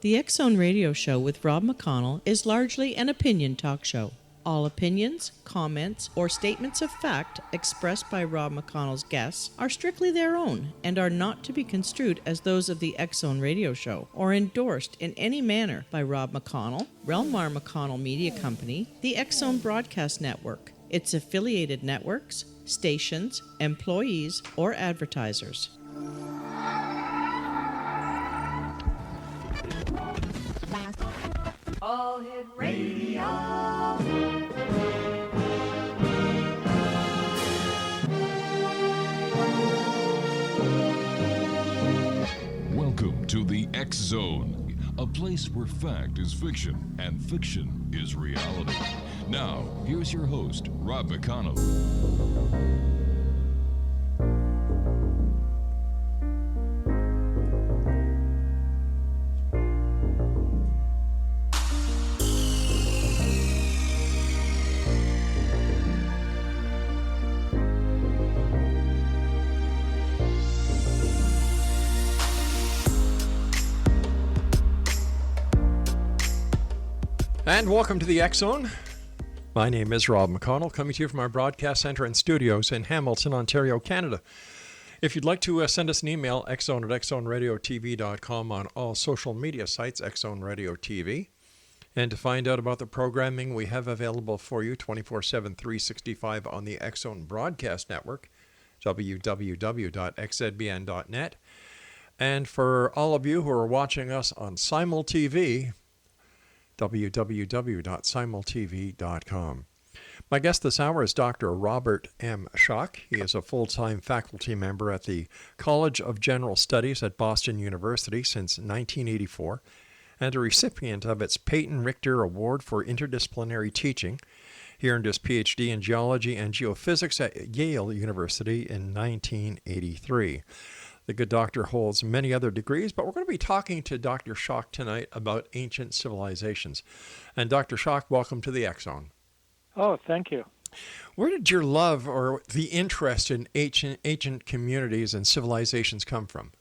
The X Zone Radio Show with Rob McConnell is largely an opinion talk show. All opinions, comments, or statements of fact expressed by Rob McConnell's guests are strictly their own and are not to be construed as those of the X Zone Radio Show or endorsed in any manner by Rob McConnell, Relmar McConnell Media Company, the X Zone Broadcast Network, its affiliated networks, stations, employees, or advertisers. All Hit Radio. Welcome to the X Zone, a place where fact is fiction and fiction is reality. Now, here's your host, Rob McConnell. And welcome to the X Zone. My name is Rob McConnell, coming to you from our broadcast center and studios in Hamilton, Ontario, Canada. If you'd like to send us an email, xzone@xzoneradiotv.com, on all social media sites, X Zone Radio TV. And to find out about the programming we have available for you 24/7, 365 on the X Zone Broadcast Network, www.xzbn.net. And for all of you who are watching us on Simul TV, www.simultv.com. My guest this hour is Dr. Robert M. Schoch. He is a full-time faculty member at the College of General Studies at Boston University since 1984 and a recipient of its Peyton Richter Award for Interdisciplinary Teaching. He earned his PhD in Geology and Geophysics at Yale University in 1983. The good doctor holds many other degrees, but we're going to be talking to Dr. Schoch tonight about ancient civilizations. And Dr. Schoch, welcome to the X Zone. Oh, thank you. Where did your love or the interest in ancient communities and civilizations come from?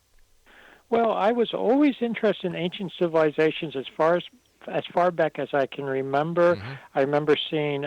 Well, I was always interested in ancient civilizations as far back as I can remember. Mm-hmm. I remember seeing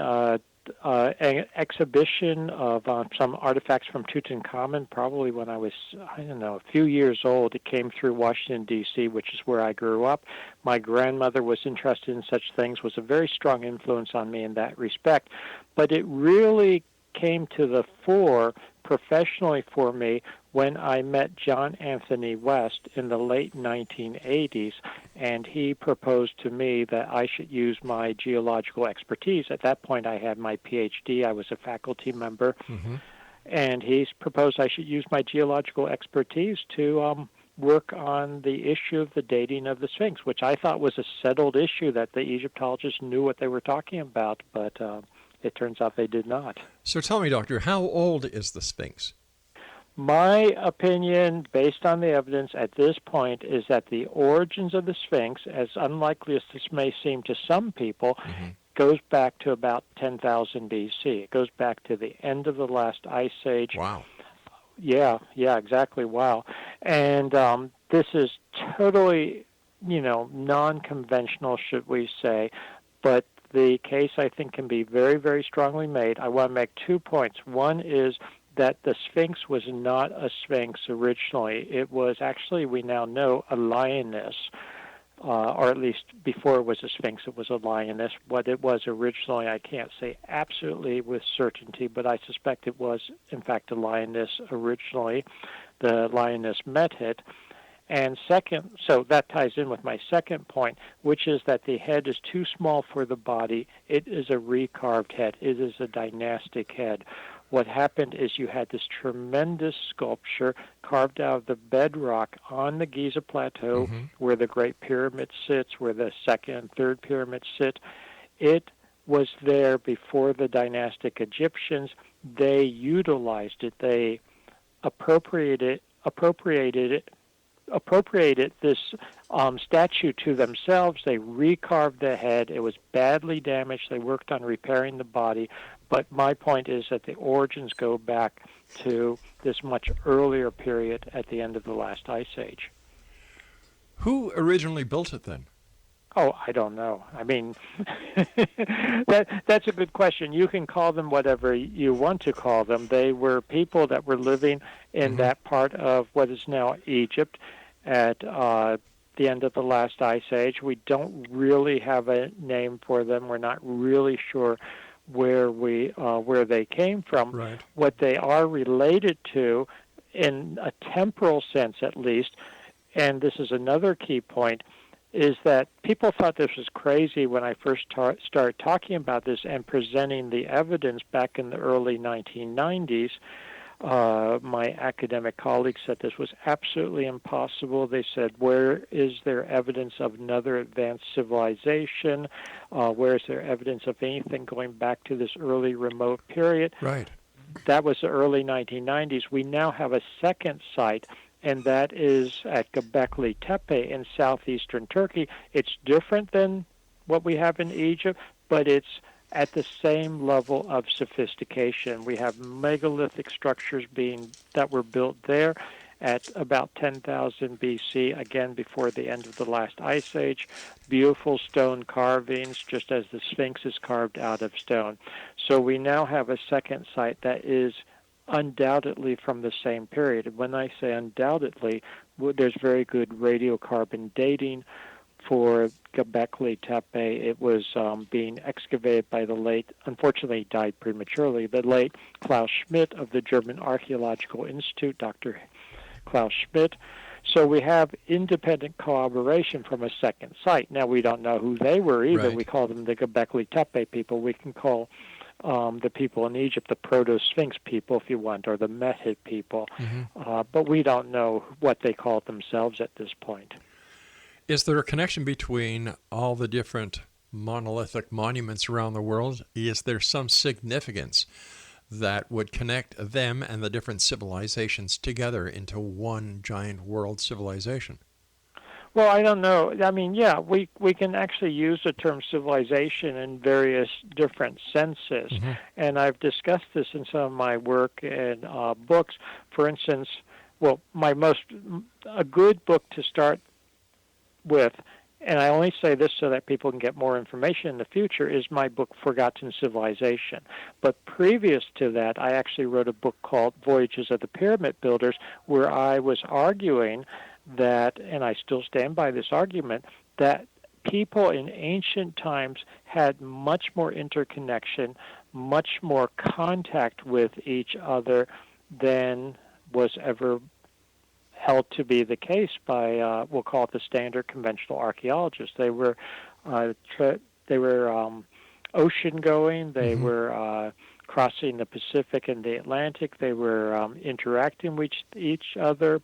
an exhibition of some artifacts from Tutankhamun, probably when I was, a few years old. It came through Washington, D.C., which is where I grew up. My grandmother was interested in such things, was a very strong influence on me in that respect. But it really came to the fore professionally for me when I met John Anthony West in the late 1980s, and he proposed to me that I should use my geological expertise. At that point, I had my PhD. I was a faculty member, and he proposed I should use my geological expertise to work on the issue of the dating of the Sphinx, which I thought was a settled issue that the Egyptologists knew what they were talking about, but it turns out they did not. So tell me, Doctor, how old is the Sphinx? My opinion, based on the evidence at this point, is that the origins of the Sphinx, as unlikely as this may seem to some people, goes back to about 10,000 B.C. It goes back to the end of the last ice age. Wow. Yeah, exactly. Wow. And this is totally, non-conventional, should we say, but the case, I think, can be very, very strongly made. I want to make 2 points. One is that the Sphinx was not a Sphinx originally. It was actually, we now know, a lioness, or at least before it was a Sphinx, it was a lioness. What it was originally, I can't say absolutely with certainty, but I suspect it was, in fact, a lioness originally. The lioness Metit. And second, so that ties in with my second point, which is that the head is too small for the body. It is a recarved head. It is a dynastic head. What happened is you had this tremendous sculpture carved out of the bedrock on the Giza Plateau, where the Great Pyramid sits, where the second and third pyramids sit. It was there before the dynastic Egyptians. They utilized it. They appropriated this statue to themselves. They recarved the head. It was badly damaged. They worked on repairing the body. But my point is that the origins go back to this much earlier period at the end of the last ice age. Who originally built it then? Oh, I don't know. I mean, that's a good question. You can call them whatever you want to call them. They were people that were living in that part of what is now Egypt at the end of the last ice age. We don't really have a name for them. We're not really sure where they came from. Right. What they are related to, in a temporal sense at least, and this is another key point, is that people thought this was crazy when I first started talking about this and presenting the evidence back in the early 1990s. My academic colleagues said this was absolutely impossible. They said, where is there evidence of another advanced civilization? Where is there evidence of anything going back to this early remote period? Right. That was the early 1990s. We now have a second site, and that is at Göbekli Tepe in southeastern Turkey. It's different than what we have in Egypt, but it's at the same level of sophistication. We have megalithic structures that were built there at about 10,000 BC, again before the end of the last ice age. Beautiful stone carvings, just as the Sphinx is carved out of stone. So we now have a second site that is undoubtedly from the same period. And when I say undoubtedly, there's very good radiocarbon dating for Göbekli Tepe. It was being excavated by the late, unfortunately he died prematurely, the late Klaus Schmidt of the German Archaeological Institute, Dr. Klaus Schmidt. So we have independent corroboration from a second site. Now we don't know who they were either. Right. We call them the Göbekli Tepe people. We can call the people in Egypt the Proto-Sphinx people, if you want, or the Mehid people. But we don't know what they called themselves at this point. Is there a connection between all the different monolithic monuments around the world? Is there some significance that would connect them and the different civilizations together into one giant world civilization? Well, I don't know. I mean, yeah, we can actually use the term civilization in various different senses, and I've discussed this in some of my work and books. For instance, well, a good book to start with, and I only say this so that people can get more information in the future, is my book Forgotten Civilization. But previous to that, I actually wrote a book called Voyages of the Pyramid Builders, where I was arguing that, and I still stand by this argument, that people in ancient times had much more interconnection, much more contact with each other than was ever held to be the case by, we'll call it the standard conventional archaeologists. They were ocean going. They were crossing the Pacific and the Atlantic. They were interacting with each other.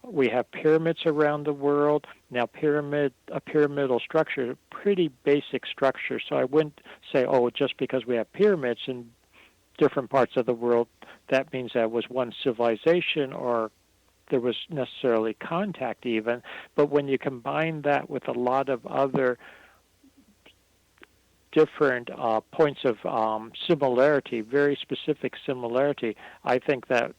We have pyramids around the world. Now, a pyramidal structure, a pretty basic structure. So I wouldn't say, oh, just because we have pyramids in different parts of the world, that means that was one civilization or there was necessarily contact even. But when you combine that with a lot of other different points of similarity, very specific similarity, I think that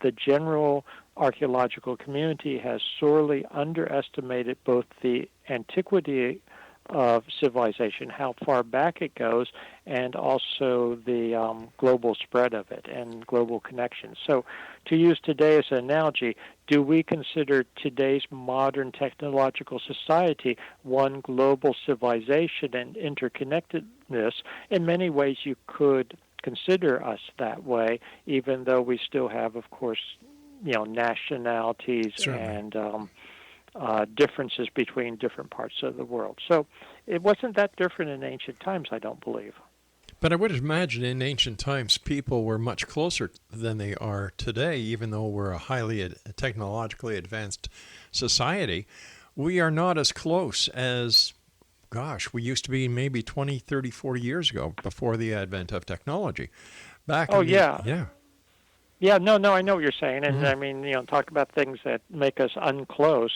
the general archaeological community has sorely underestimated both the antiquity of civilization, how far back it goes, and also the global spread of it and global connections. So to use today as an analogy, do we consider today's modern technological society one global civilization and interconnectedness? In many ways, you could consider us that way, even though we still have, of course, nationalities and differences between different parts of the world. So it wasn't that different in ancient times, I don't believe. But I would imagine in ancient times people were much closer than they are today, even though we're a highly technologically advanced society. We are not as close as, we used to be maybe 20, 30, 40 years ago before the advent of technology. Yeah, no, I know what you're saying. And I mean, talk about things that make us unclose,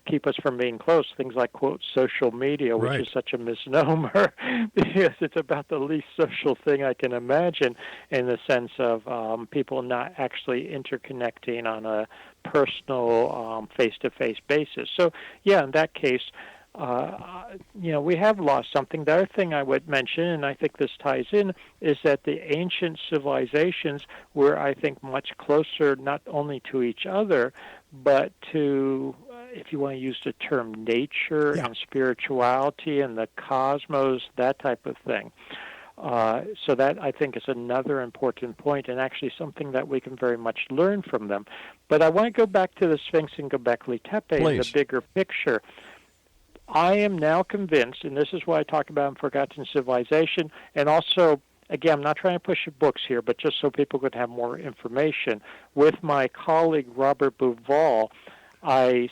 keep us from being close, things like, quote, social media, which is such a misnomer because it's about the least social thing I can imagine in the sense of people not actually interconnecting on a personal, face-to-face basis. So, yeah, in that case, we have lost something. The other thing I would mention, and I think this ties in, is that the ancient civilizations were, I think, much closer not only to each other, but to, if you want to use the term, nature and spirituality and the cosmos, that type of thing. So that, I think, is another important point, and actually something that we can very much learn from them. But I want to go back to the Sphinx and Göbekli Tepe in the bigger picture. I am now convinced, and this is why I talk about Forgotten Civilization, and also, again, I'm not trying to push books here, but just so people could have more information. With my colleague Robert Bouval, I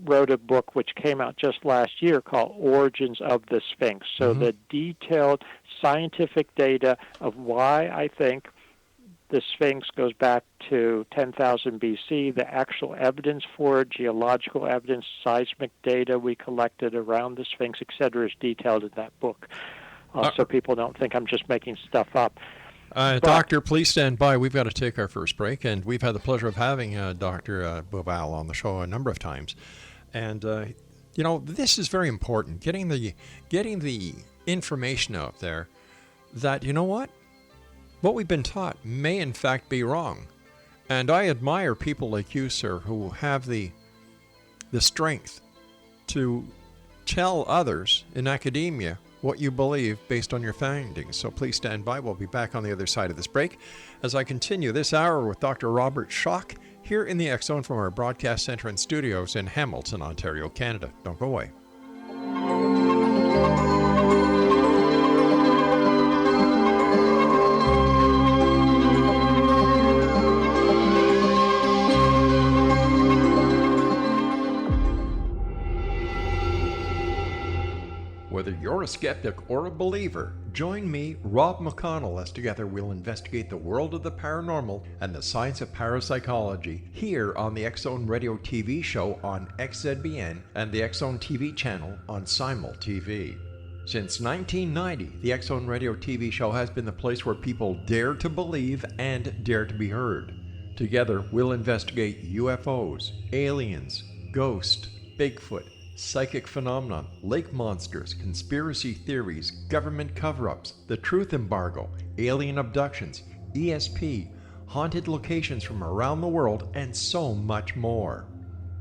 wrote a book which came out just last year called Origins of the Sphinx. So the detailed scientific data of why I think the Sphinx goes back to 10,000 BC, the actual evidence for it, geological evidence, seismic data we collected around the Sphinx, etc., is detailed in that book. So people don't think I'm just making stuff up. Doctor, please stand by. We've got to take our first break, and we've had the pleasure of having Dr. Bouval on the show a number of times. And, this is very important, getting the information out there that, you know what we've been taught may in fact be wrong. And I admire people like you, sir, who have the strength to tell others in academia what you believe based on your findings. So please stand by. We'll be back on the other side of this break as I continue this hour with Dr. Robert Schoch here in the X Zone from our broadcast center and studios in Hamilton, Ontario, Canada. Don't go away. Whether you're a skeptic or a believer, join me, Rob McConnell, as together we'll investigate the world of the paranormal and the science of parapsychology here on the X Zone Radio TV show on XZBN and the X Zone TV channel on Simul TV. Since 1990, the X Zone Radio TV show has been the place where people dare to believe and dare to be heard. Together, we'll investigate UFOs, aliens, ghosts, Bigfoot, psychic phenomenon, lake monsters, conspiracy theories, government cover-ups, the truth embargo, alien abductions, ESP, haunted locations from around the world, and so much more.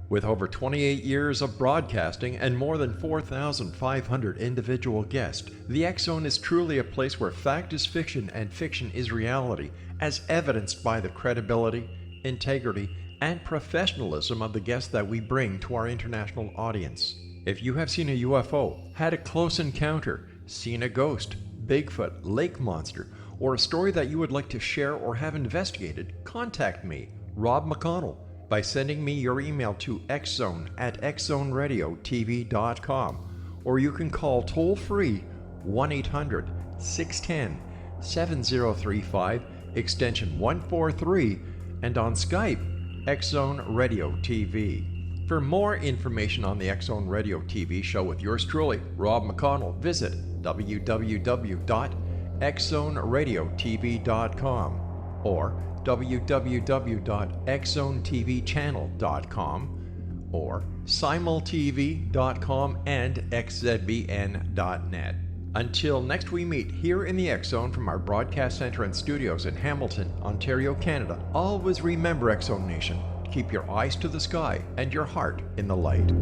With over 28 years of broadcasting and more than 4,500 individual guests, the X Zone is truly a place where fact is fiction and fiction is reality, as evidenced by the credibility, integrity, and professionalism of the guests that we bring to our international audience. If you have seen a UFO, had a close encounter, seen a ghost, Bigfoot, lake monster, or a story that you would like to share or have investigated, contact me, Rob McConnell, by sending me your email to xzone@xzoneradiotv.com, or you can call toll-free 1-800-610-7035, extension 143, and on Skype, X Zone Radio TV. For more information on the X Zone Radio TV show with yours truly, Rob McConnell, visit www.xzoneradiotv.com or www.xzonetvchannel.com or simultv.com and xzbn.net. Until next we meet here in the X Zone from our broadcast center and studios in Hamilton, Ontario, Canada, always remember, X Zone Nation, keep your eyes to the sky and your heart in the light.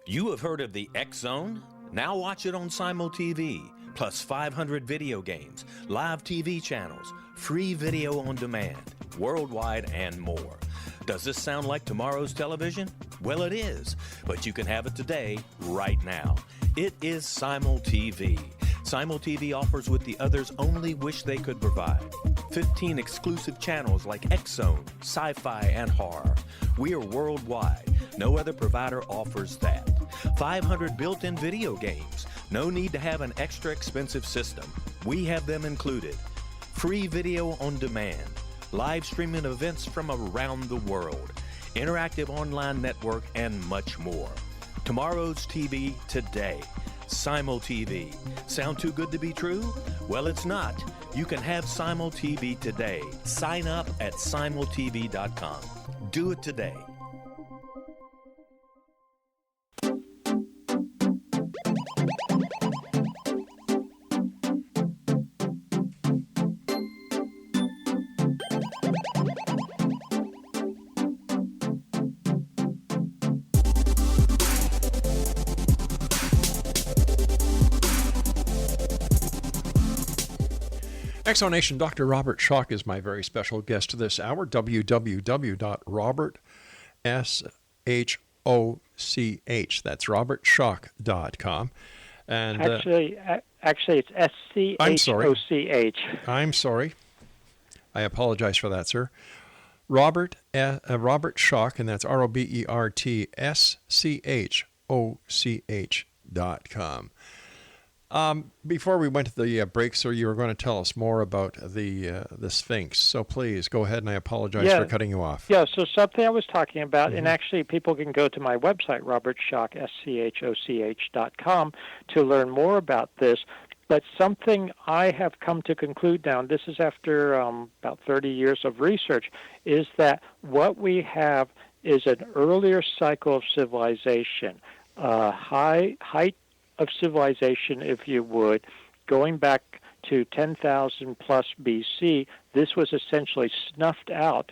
You have heard of the X Zone? Now watch it on Simul TV, plus 500 video games, live TV channels, free video on demand, worldwide, and more. Does this sound like tomorrow's television? Well, it is, but you can have it today, right now. It is Simul TV. Simul TV offers what the others only wish they could provide. 15 exclusive channels like X Zone, sci-fi, and horror. We are worldwide. No other provider offers that. 500 built-in video games. No need to have an extra expensive system. We have them included. Free video on demand. Live streaming events from around the world. Interactive online network, and much more. Tomorrow's TV today. Simul TV. Sound too good to be true? Well, it's not. You can have Simul TV today. Sign up at simultv.com. Do it today. Exonation, Dr. Robert Schoch is my very special guest this hour. www.robertschoch, that's robertschoch.com. And actually, it's SCHOCH. I'm sorry. I apologize for that, sir. Robert Schoch, and that's RobertSchoch.com. Before we went to the break, sir, you were going to tell us more about the Sphinx. So please go ahead, and I apologize for cutting you off. Yeah, so something I was talking about, and actually people can go to my website, robertschoch, SCHOCH.com, to learn more about this. But something I have come to conclude now, and this is after about 30 years of research, is that what we have is an earlier cycle of civilization, height of civilization, if you would, going back to 10,000 plus BC. This was essentially snuffed out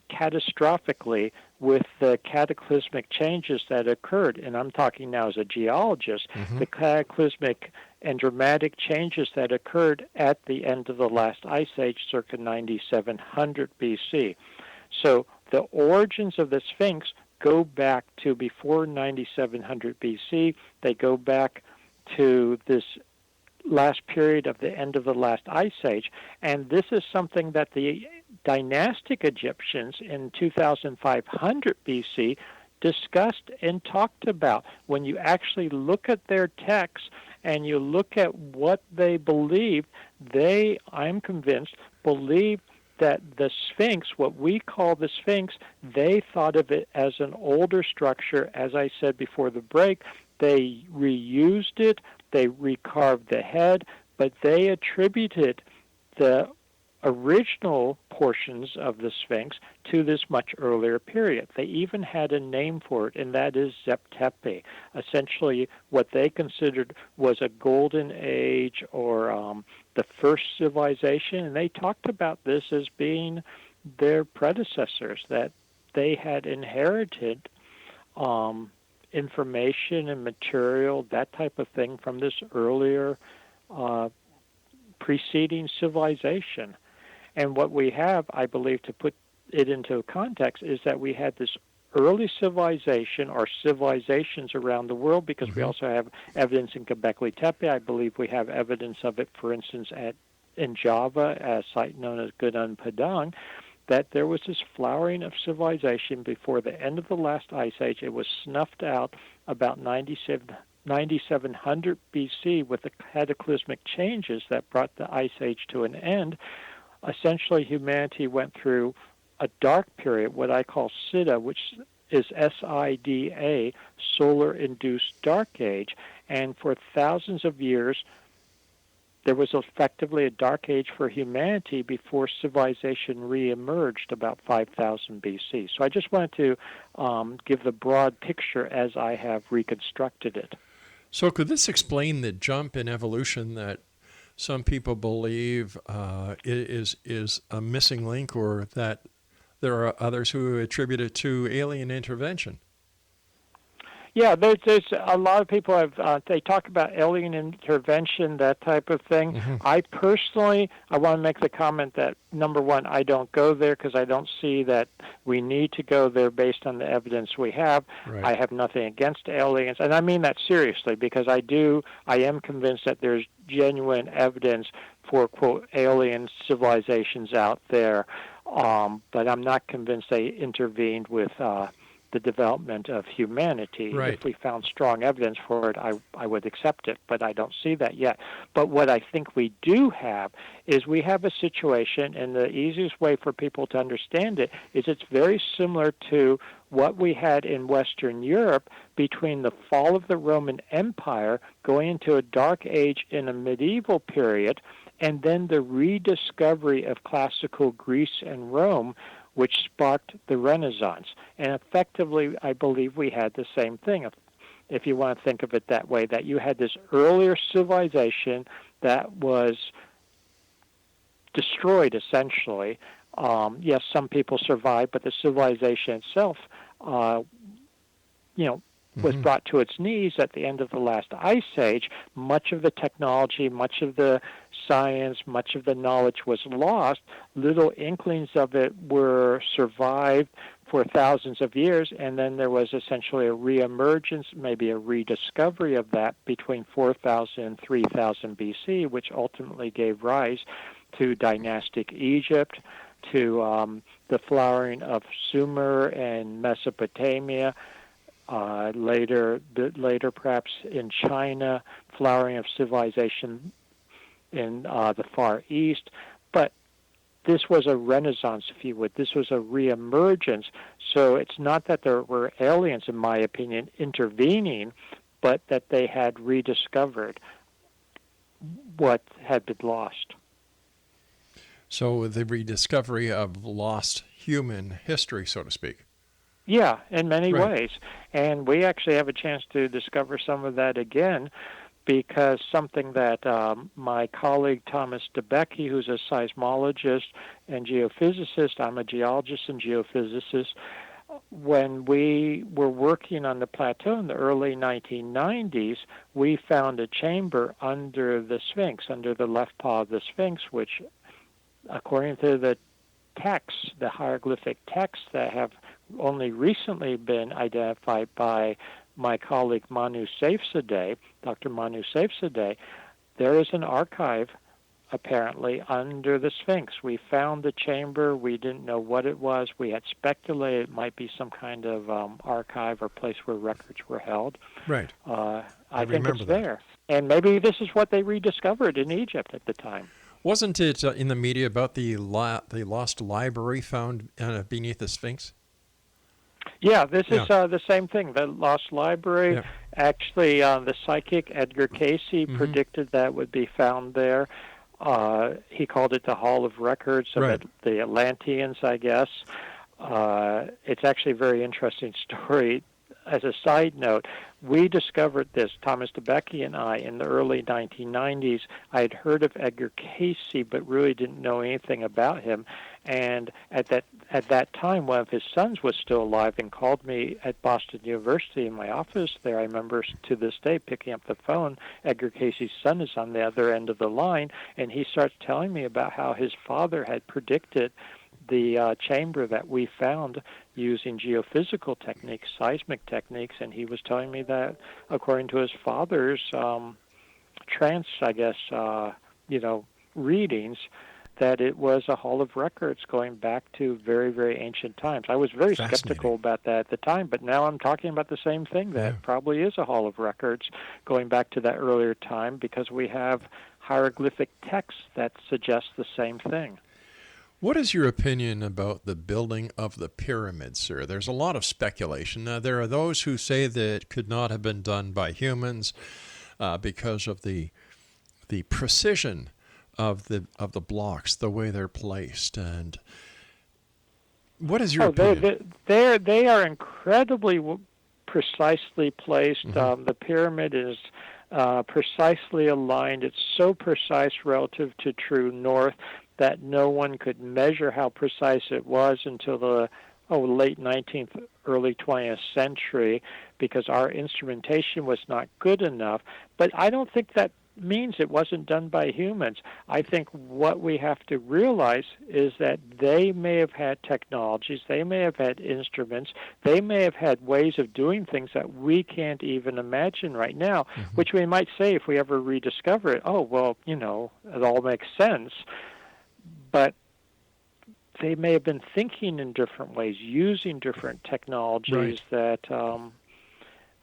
catastrophically with the cataclysmic changes that occurred, and I'm talking now as a geologist, the cataclysmic and dramatic changes that occurred at the end of the last ice age, circa 9700 BC. So the origins of the Sphinx go back to before 9700 BC. They go back to this last period of the end of the last ice age, and this is something that the dynastic Egyptians in 2500 BC discussed and talked about. When you actually look at their texts and you look at what they believed, they, I'm convinced, believed that the Sphinx, what we call the Sphinx, they thought of it as an older structure. As I said before the break, they reused it, they recarved the head, but they attributed the original portions of the Sphinx to this much earlier period. They even had a name for it, and that is Zep-Tepe, essentially what they considered was a golden age or the first civilization, and they talked about this as being their predecessors, that they had inherited information and material, that type of thing, from this earlier preceding civilization. And what we have, I believe, to put it into context, is that we had this early civilization or civilizations around the world, because we also have evidence in Göbekli Tepe. I believe we have evidence of it, for instance, in Java, a site known as Gunung Padang, that there was this flowering of civilization before the end of the last ice age. It was snuffed out about 9700 BC with the cataclysmic changes that brought the ice age to an end. Essentially, humanity went through a dark period, what I call SIDA, which is SIDA, solar-induced dark age, and for thousands of years, there was effectively a dark age for humanity before civilization reemerged about 5000 BC. So I just wanted to give the broad picture as I have reconstructed it. So could this explain the jump in evolution that some people believe is a missing link, or that there are others who attribute it to alien intervention? Yeah, there's a lot of people they talk about alien intervention, that type of thing. I personally, I want to make the comment that, number one, I don't go there because I don't see that we need to go there based on the evidence we have. Right. I have nothing against aliens, and I mean that seriously, because I am convinced that there's genuine evidence for, quote, alien civilizations out there, but I'm not convinced they intervened with the the development of humanity. Right. If we found strong evidence for it, I would accept it, but I don't see that yet. But what I think we do have is we have a situation, and the easiest way for people to understand it is it's very similar to what we had in Western Europe between the fall of the Roman Empire going into a dark age in a medieval period, and then the rediscovery of classical Greece and Rome, which sparked the Renaissance. And effectively, I believe we had the same thing, if you want to think of it that way, that you had this earlier civilization that was destroyed, essentially. Yes, some people survived, but the civilization itself, was brought to its knees at the end of the last ice age. Much of the technology, much of the science, much of the knowledge was lost. Little inklings of it were survived for thousands of years, and then there was essentially a reemergence, maybe a rediscovery of that between 4000 and 3000 BC, which ultimately gave rise to dynastic Egypt, to the flowering of Sumer and Mesopotamia, later perhaps in China, flowering of civilization in the Far East. But this was a renaissance, if you would. This was a reemergence. So it's not that there were aliens, in my opinion, intervening, but that they had rediscovered what had been lost. So the rediscovery of lost human history, so to speak. Yeah, in many Right. ways. And we actually have a chance to discover some of that again, because something that my colleague Thomas DeBecke, who's a seismologist and geophysicist, I'm a geologist and geophysicist, when we were working on the plateau in the early 1990s, we found a chamber under the Sphinx, under the left paw of the Sphinx, which, according to the texts, the hieroglyphic texts that have only recently been identified by my colleague Manu Saifzadeh, Dr. Manu Saifzadeh, there is an archive apparently under the Sphinx. We found the chamber. We didn't know what it was. We had speculated it might be some kind of archive or place where records were held. Right. I think remember it's that. there. And maybe this is what they rediscovered in Egypt at the time. Wasn't it in the media about the lost library found beneath the Sphinx? Yeah, this is the same thing. The Lost Library, Yeah. actually, the psychic Edgar Casey predicted that would be found there. He called it the Hall of Records of Right. the Atlanteans, I guess. It's actually a very interesting story. As a side note, we discovered this, Thomas DeBecke and I, in the early 1990s. I had heard of Edgar Casey, but really didn't know anything about him. And at that time, one of his sons was still alive and called me at Boston University in my office there. I remember to this day picking up the phone. Edgar Casey's son is on the other end of the line, and he starts telling me about how his father had predicted the chamber that we found using geophysical techniques, seismic techniques, and he was telling me that according to his father's trance, I guess, readings, that it was a hall of records going back to very, very ancient times. I was very skeptical about that at the time, but now I'm talking about the same thing, that probably is a hall of records going back to that earlier time, because we have hieroglyphic texts that suggest the same thing. What is your opinion about the building of the pyramids, sir? There's a lot of speculation. Now, there are those who say that it could not have been done by humans because of the precision of the blocks, the way they're placed. And what is your opinion? They are incredibly precisely placed. The pyramid is precisely aligned. It's so precise relative to true north that no one could measure how precise it was until the late 19th, early 20th century, because our instrumentation was not good enough. But I don't think that means it wasn't done by humans. I think what we have to realize is that they may have had technologies, they may have had instruments, they may have had ways of doing things that we can't even imagine right now, which we might say if we ever rediscover it, it all makes sense. But they may have been thinking in different ways, using different technologies that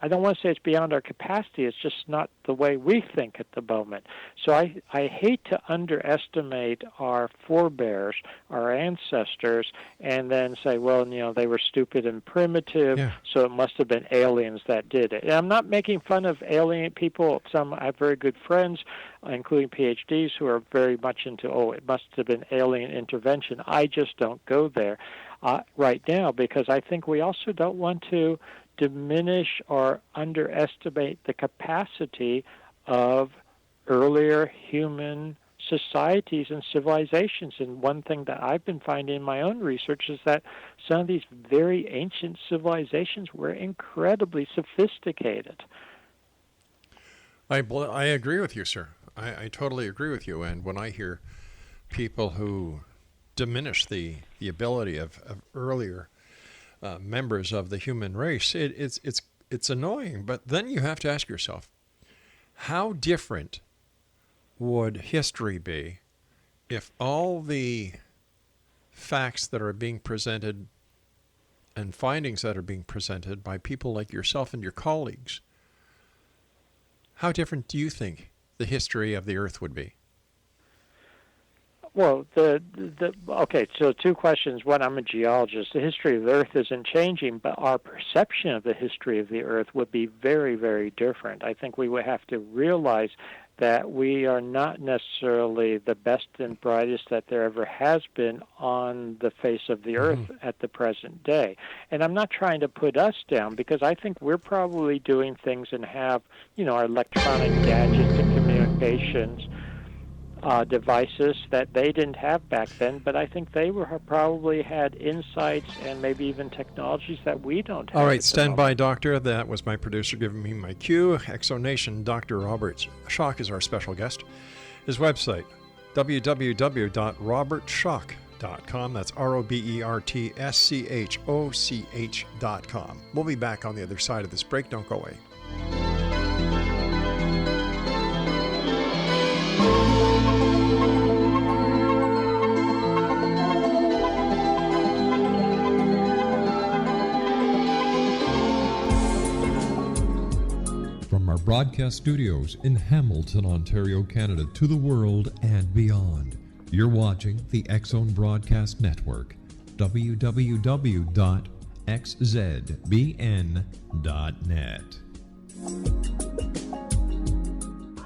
I don't want to say it's beyond our capacity. It's just not the way we think at the moment. So I hate to underestimate our forebears, our ancestors, and then say, well, they were stupid and primitive, so it must have been aliens that did it. And I'm not making fun of alien people. I have very good friends, including PhDs, who are very much into, it must have been alien intervention. I just don't go there right now, because I think we also don't want to diminish or underestimate the capacity of earlier human societies and civilizations. And one thing that I've been finding in my own research is that some of these very ancient civilizations were incredibly sophisticated. I agree with you, sir. I totally agree with you. And when I hear people who diminish the ability of earlier members of the human race, it's annoying. But then you have to ask yourself, how different would history be if all the facts that are being presented and findings that are being presented by people like yourself and your colleagues, how different do you think the history of the Earth would be? Well, okay, so two questions. One, I'm a geologist. The history of the Earth isn't changing, but our perception of the history of the Earth would be very, very different. I think we would have to realize that we are not necessarily the best and brightest that there ever has been on the face of the Earth at the present day. And I'm not trying to put us down, because I think we're probably doing things and have, our electronic gadgets and communications devices that they didn't have back then, but I think they probably had insights and maybe even technologies that we don't have. All right, stand by, Doctor. That was my producer giving me my cue. Exonation, Dr. Robert Schoch is our special guest. His website, www.robertschoch.com. That's ROBERTSCHOCH.com. We'll be back on the other side of this break. Don't go away. From our broadcast studios in Hamilton, Ontario, Canada, to the world and beyond, you're watching the X-Zone Broadcast Network, www.xzbn.net.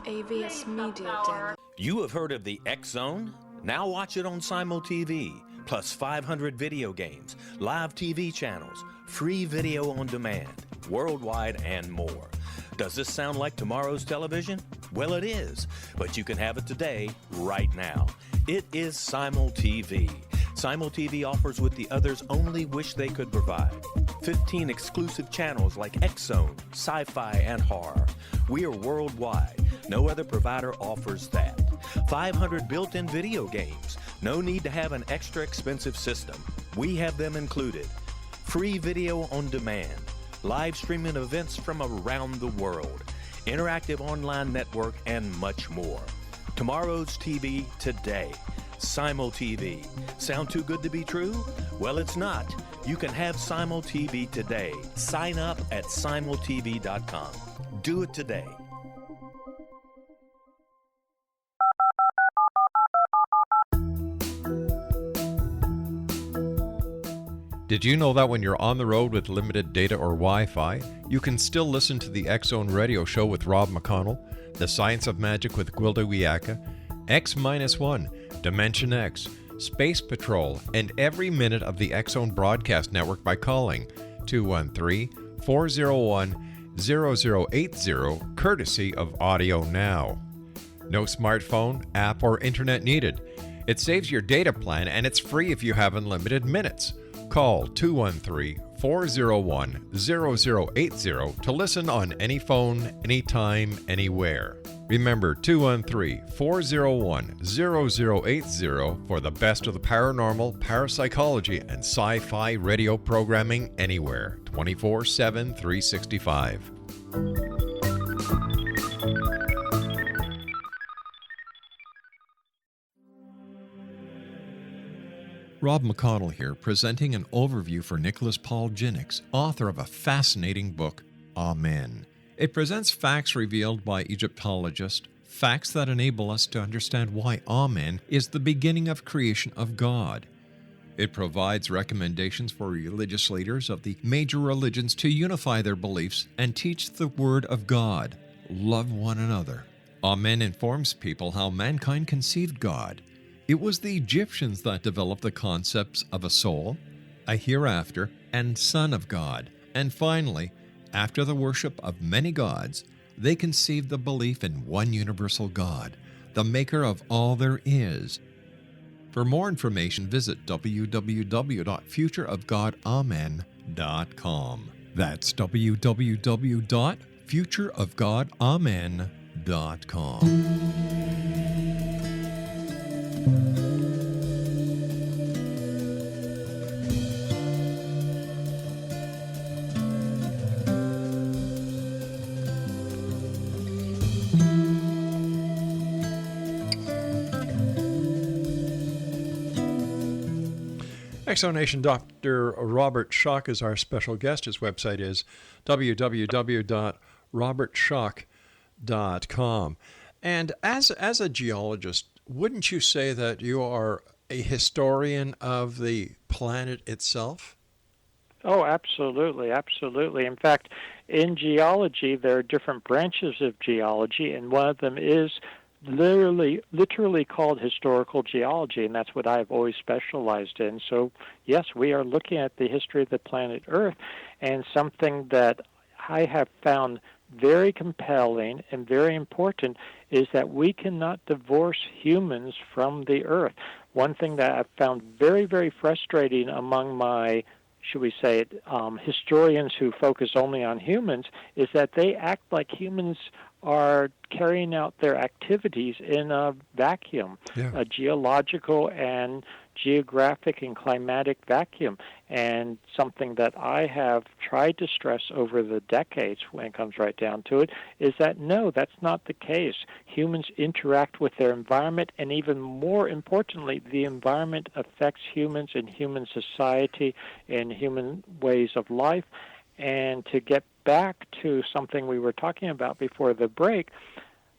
AVS Media Den. You have heard of the X-Zone? Now watch it on Simul TV, plus 500 video games, live TV channels, free video on demand, worldwide, and more. Does this sound like tomorrow's television? Well, it is, but you can have it today, right now. It is Simul TV. Simul TV offers what the others only wish they could provide. 15 exclusive channels like X-Zone, sci-fi, and horror. We are worldwide. No other provider offers that. 500 built-in video games. No need to have an extra expensive system. We have them included. Free video on demand. Live streaming events from around the world, interactive online network, and much more. Tomorrow's TV today. Simul TV. Sound too good to be true? Well, it's not. You can have Simul TV today. Sign up at simultv.com. Do it today. Did you know that when you're on the road with limited data or Wi-Fi, you can still listen to the X-Zone Radio Show with Rob McConnell, The Science of Magic with Gwilda Wiyaka, X-1, Dimension X, Space Patrol, and every minute of the X-Zone Broadcast Network by calling 213-401-0080, courtesy of Audio Now. No smartphone, app, or internet needed. It saves your data plan, and it's free if you have unlimited minutes. Call 213-401-0080 to listen on any phone, anytime, anywhere. Remember 213-401-0080 for the best of the paranormal, parapsychology, and sci-fi radio programming anywhere, 24/7, 365. Rob McConnell here, presenting an overview for Nicholas Paul Jennings, author of a fascinating book, Amen. It presents facts revealed by Egyptologists, facts that enable us to understand why Amen is the beginning of creation of God. It provides recommendations for religious leaders of the major religions to unify their beliefs and teach the Word of God. Love one another. Amen informs people how mankind conceived God. It was the Egyptians that developed the concepts of a soul, a hereafter, and Son of God. And finally, after the worship of many gods, they conceived the belief in one universal God, the maker of all there is. For more information, visit www.futureofgodamen.com. That's www.futureofgodamen.com. Exonation Dr. Robert Schoch is our special guest. His website is www.robertschoch.com. And as a geologist, wouldn't you say that you are a historian of the planet itself? Oh, absolutely, absolutely. In fact, in geology, there are different branches of geology, and one of them is literally called historical geology, and that's what I've always specialized in. So, yes, we are looking at the history of the planet Earth, and something that I have found very compelling and very important is that we cannot divorce humans from the Earth. One thing that I've found very, very frustrating among my, should we say it, historians who focus only on humans is that they act like humans are carrying out their activities in a vacuum, a geological and geographic and climatic vacuum. And something that I have tried to stress over the decades, when it comes right down to it, is that no, that's not the case. Humans interact with their environment, and even more importantly, the environment affects humans and human society and human ways of life. And to get back to something we were talking about before the break,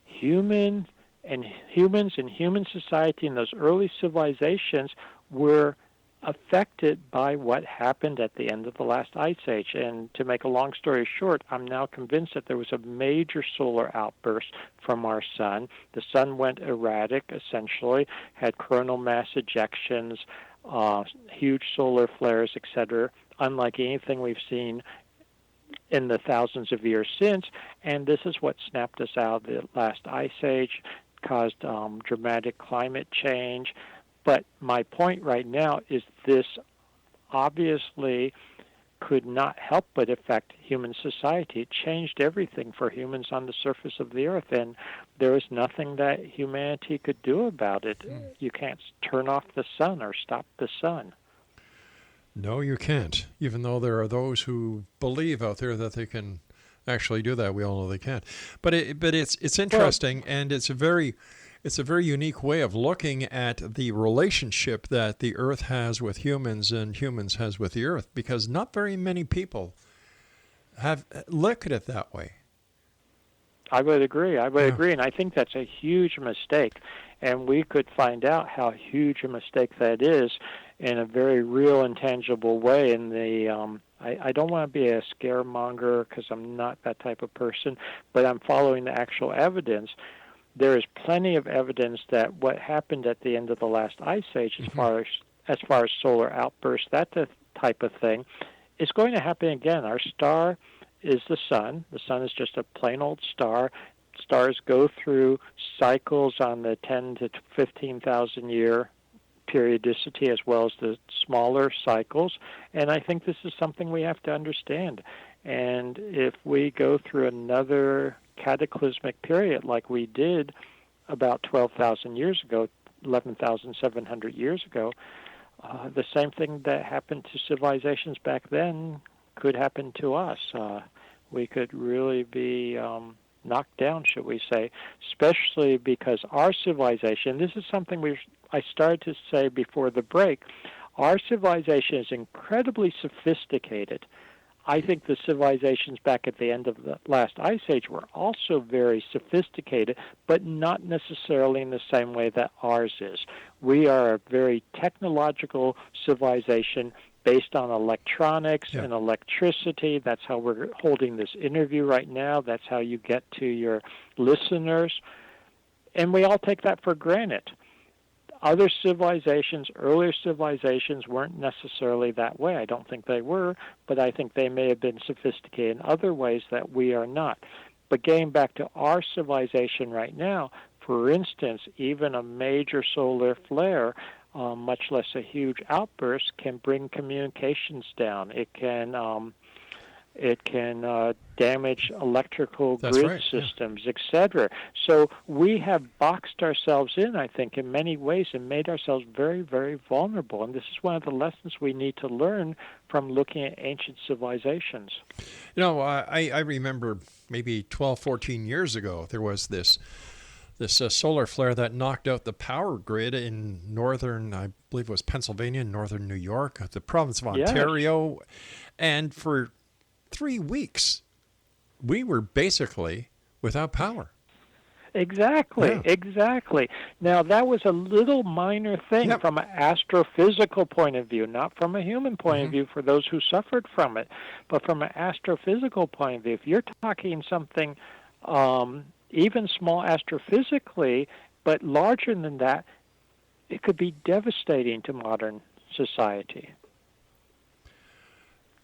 humans and human society in those early civilizations were affected by what happened at the end of the last ice age. And to make a long story short, I'm now convinced that there was a major solar outburst from our sun. The sun went erratic, essentially, had coronal mass ejections, huge solar flares, etc., unlike anything we've seen in the thousands of years since, and this is what snapped us out of the last ice age, caused dramatic climate change. But my point right now is this obviously could not help but affect human society. It changed everything for humans on the surface of the earth, and there was nothing that humanity could do about it. You can't turn off the sun or stop the sun. No, you can't. Even though there are those who believe out there that they can actually do that, we all know they can't. But it's interesting, and it's a very unique way of looking at the relationship that the Earth has with humans and humans has with the Earth, because not very many people have looked at it that way. I would agree, and I think that's a huge mistake. And we could find out how huge a mistake that is in a very real and tangible way. In the I don't want to be a scaremonger because I'm not that type of person, but I'm following the actual evidence. There is plenty of evidence that what happened at the end of the last ice age, as far as solar outbursts, that type of thing, is going to happen again. Our star is the sun. The sun is just a plain old star. Stars go through cycles on the 10 to 15,000 year periodicity as well as the smaller cycles, and I think this is something we have to understand. And if we go through another cataclysmic period like we did about 12,000 years ago, 11,700 years ago, the same thing that happened to civilizations back then could happen to us. We could really be knocked down, should we say, especially because our civilization, this is something I started to say before the break, our civilization is incredibly sophisticated. I think the civilizations back at the end of the last ice age were also very sophisticated, but not necessarily in the same way that ours is. We are a very technological civilization based on electronics and electricity. That's how we're holding this interview right now. That's how you get to your listeners. And we all take that for granted. Other civilizations, earlier civilizations, weren't necessarily that way. I don't think they were, but I think they may have been sophisticated in other ways that we are not. But getting back to our civilization right now, for instance, even a major solar flare, much less a huge outburst, can bring communications down. It can damage electrical grid systems, etc. So we have boxed ourselves in, I think, in many ways and made ourselves very, very vulnerable. And this is one of the lessons we need to learn from looking at ancient civilizations. You know, I remember maybe 12, 14 years ago, there was this solar flare that knocked out the power grid in northern, I believe it was Pennsylvania, northern New York, the province of Ontario. Yes. And for 3 weeks, we were basically without power. Exactly. Now, that was a little minor thing from an astrophysical point of view, not from a human point of view for those who suffered from it, but from an astrophysical point of view. If you're talking something even small astrophysically, but larger than that, it could be devastating to modern society.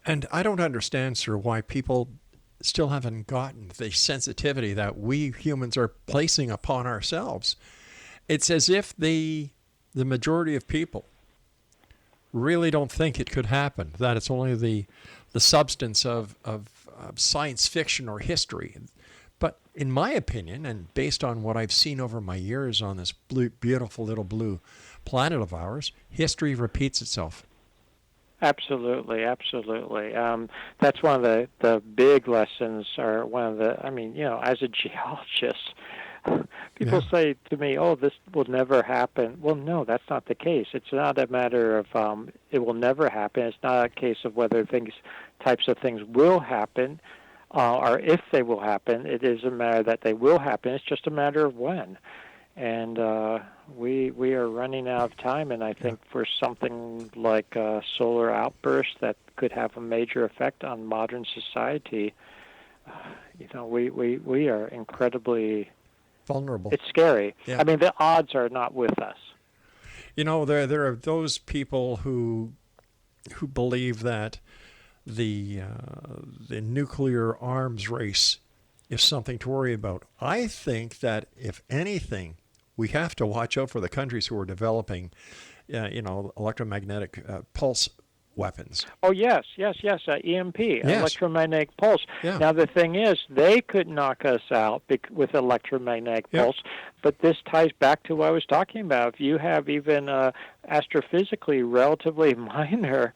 And I don't understand, sir, why people still haven't gotten the sensitivity that we humans are placing upon ourselves. It's as if the majority of people really don't think it could happen, that it's only the substance of science fiction or history. But in my opinion, and based on what I've seen over my years on this beautiful little blue planet of ours, history repeats itself. Absolutely. That's one of the big lessons, or one of the, as a geologist, people say to me, this will never happen. Well, no, that's not the case. It's not a matter of it will never happen. It's not a case of whether types of things will happen or if they will happen. It is a matter that they will happen. It's just a matter of when. And we are running out of time, and I think for something like a solar outburst that could have a major effect on modern society, we are incredibly vulnerable. It's scary. Yeah. I mean, the odds are not with us. There are those people who believe that the nuclear arms race is something to worry about. I think that if anything, we have to watch out for the countries who are developing, electromagnetic pulse weapons. Oh, yes, EMP, electromagnetic pulse. Yeah. Now, the thing is, they could knock us out with electromagnetic pulse, but this ties back to what I was talking about. If you have even astrophysically relatively minor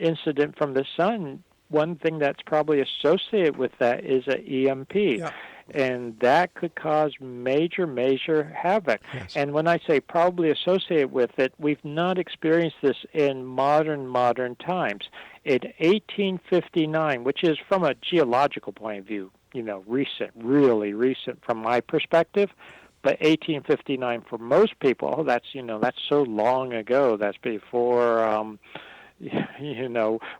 incident from the sun, one thing that's probably associated with that is an EMP. Yeah. And that could cause major havoc. Yes. And when I say probably associated with it, we've not experienced this in modern times. In 1859, which is from a geological point of view, recent, really recent from my perspective, but 1859 for most people, that's so long ago. That's before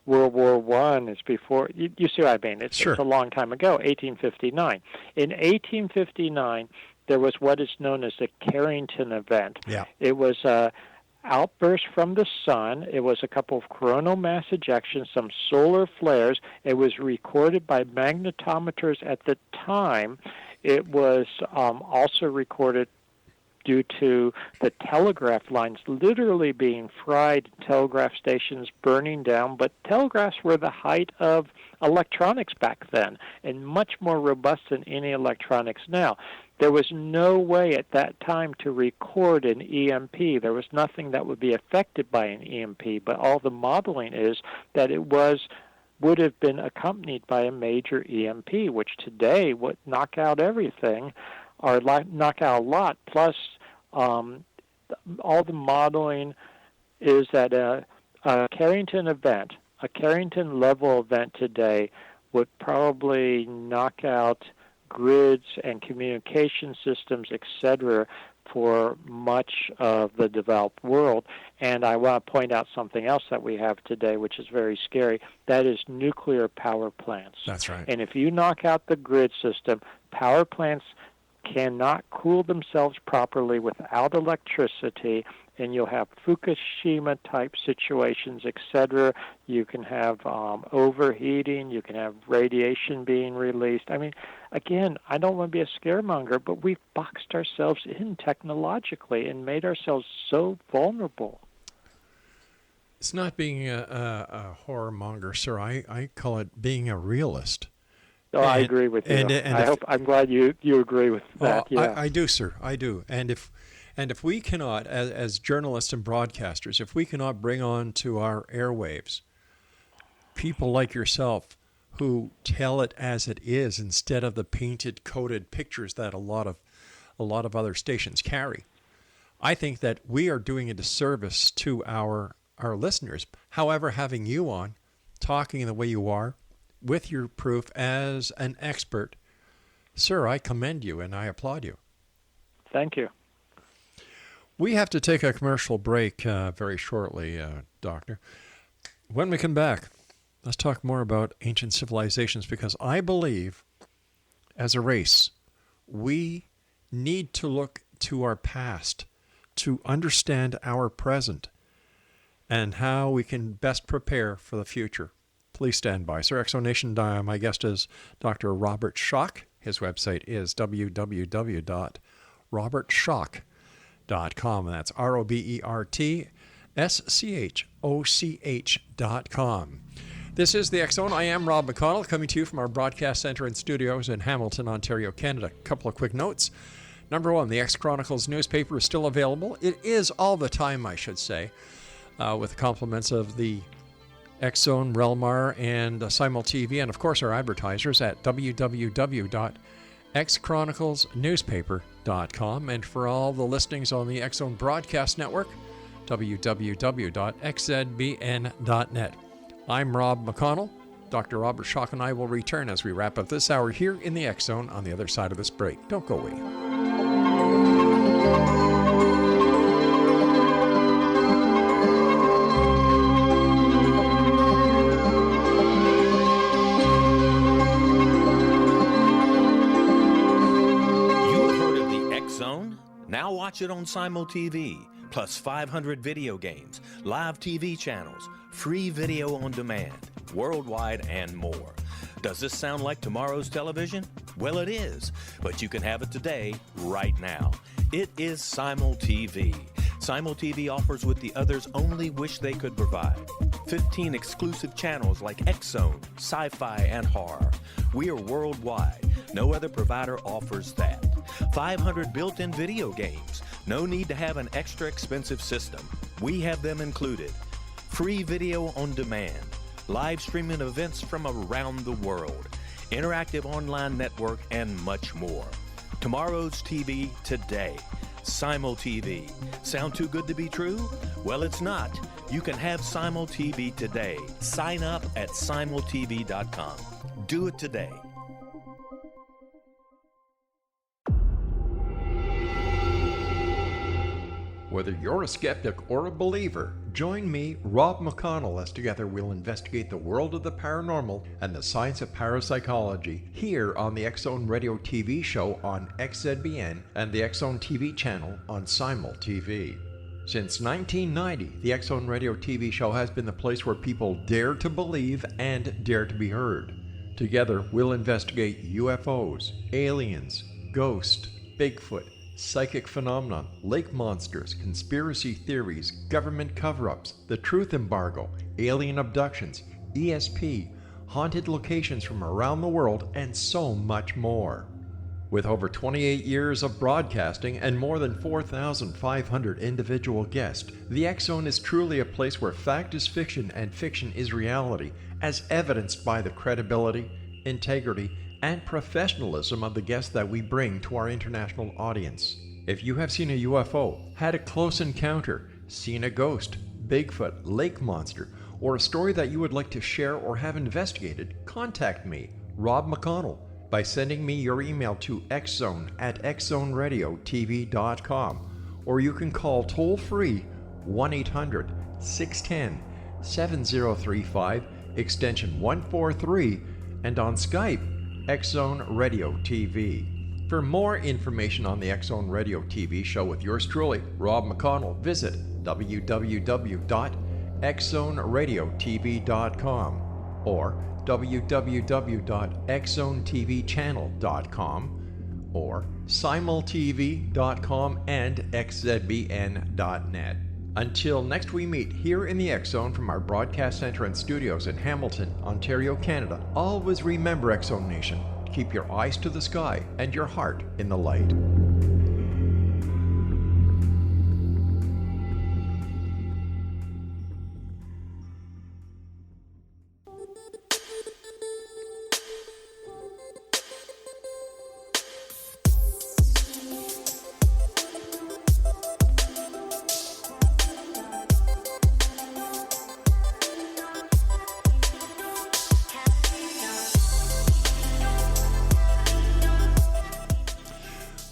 World War I. It's before, you see what I mean? It's a long time ago, 1859. In 1859, there was what is known as the Carrington event. Yeah. It was a outburst from the sun. It was a couple of coronal mass ejections, some solar flares. It was recorded by magnetometers at the time. It was also recorded due to the telegraph lines literally being fried, telegraph stations burning down. But telegraphs were the height of electronics back then, and much more robust than any electronics now. There was no way at that time to record an EMP. There was nothing that would be affected by an EMP, but all the modeling is that it would have been accompanied by a major EMP, which today would knock out everything, or knock out a lot, plus all the modeling is that a Carrington event, a Carrington level event today, would probably knock out grids and communication systems, etc., for much of the developed world. And I want to point out something else that we have today, which is very scary. That is nuclear power plants. That's right. And if you knock out the grid system, power plants cannot cool themselves properly without electricity, and you'll have Fukushima-type situations, etc. You can have overheating. You can have radiation being released. I mean, again, I don't want to be a scaremonger, but we've boxed ourselves in technologically and made ourselves so vulnerable. It's not being a horror monger, sir. I call it being a realist. Oh, I agree with you. I'm glad you agree with that. Yeah. I do, sir. I do. And if we cannot, as journalists and broadcasters, if we cannot bring on to our airwaves people like yourself who tell it as it is instead of the painted, coded pictures that a lot of other stations carry, I think that we are doing a disservice to our listeners. However, having you on, talking the way you are, with your proof as an expert, sir, I commend you and I applaud you. Thank you. We have to take a commercial break very shortly, Doctor. When we come back, let's talk more about ancient civilizations, because I believe, as a race, we need to look to our past to understand our present and how we can best prepare for the future. Please stand by. Sir, Exonation, my guest is Dr. Robert Schoch. His website is www.robertschoch.com, and that's RobertSchoch.com. This is the X Zone. I am Rob McConnell, coming to you from our broadcast center and studios in Hamilton, Ontario, Canada. A couple of quick notes. Number one, the X Chronicles newspaper is still available. It is all the time, I should say, with the compliments of the X Zone, Relmar, and Simul TV, and of course our advertisers at www.xchroniclesnewspaper.com, and for all the listings on the X Zone Broadcast Network, www.xzbn.net. I'm Rob McConnell. Dr. Robert Schoch and I will return as we wrap up this hour here in the X Zone on the other side of this break. Don't go away. Now watch it on Simul TV, plus 500 video games, live TV channels, free video on demand, worldwide, and more. Does this sound like tomorrow's television? Well, it is, but you can have it today, right now. It is Simul TV. Simul TV offers what the others only wish they could provide. 15 exclusive channels like X Zone, Sci-Fi, and Horror. We are worldwide. No other provider offers that. 500 built-in video games. No need to have an extra expensive system. We have them included. Free video on demand. Live streaming events from around the world. Interactive online network, and much more. Tomorrow's TV today. Simul TV. Sound too good to be true? Well, it's not. You can have Simul TV today. Sign up at simultv.com. Do it today. Whether you're a skeptic or a believer, join me, Rob McConnell, as together we'll investigate the world of the paranormal and the science of parapsychology here on the X Zone Radio TV show on XZBN and the X Zone TV channel on Simul TV. Since 1990, the X Zone Radio TV show has been the place where people dare to believe and dare to be heard. Together, we'll investigate UFOs, aliens, ghosts, Bigfoot, psychic phenomenon, lake monsters, conspiracy theories, government cover-ups, the truth embargo, alien abductions, ESP, haunted locations from around the world, and so much more. With over 28 years of broadcasting and more than 4,500 individual guests, the X Zone is truly a place where fact is fiction and fiction is reality, as evidenced by the credibility, integrity, and professionalism of the guests that we bring to our international audience. If you have seen a UFO, had a close encounter, seen a ghost, Bigfoot, lake monster, or a story that you would like to share or have investigated, contact me, Rob McConnell, by sending me your email to xzone@xzoneradiotv.com, or you can call toll-free 1-800-610-7035, extension 143, and on Skype, X-Zone Radio TV. For more information on the X-Zone Radio TV show with yours truly, Rob McConnell, visit www.xzoneradiotv.com or www.xzonetvchannel.com or simultv.com and xzbn.net. Until next we meet here in the X-Zone from our broadcast center and studios in Hamilton, Ontario, Canada, always remember, X-Zone Nation, keep your eyes to the sky and your heart in the light.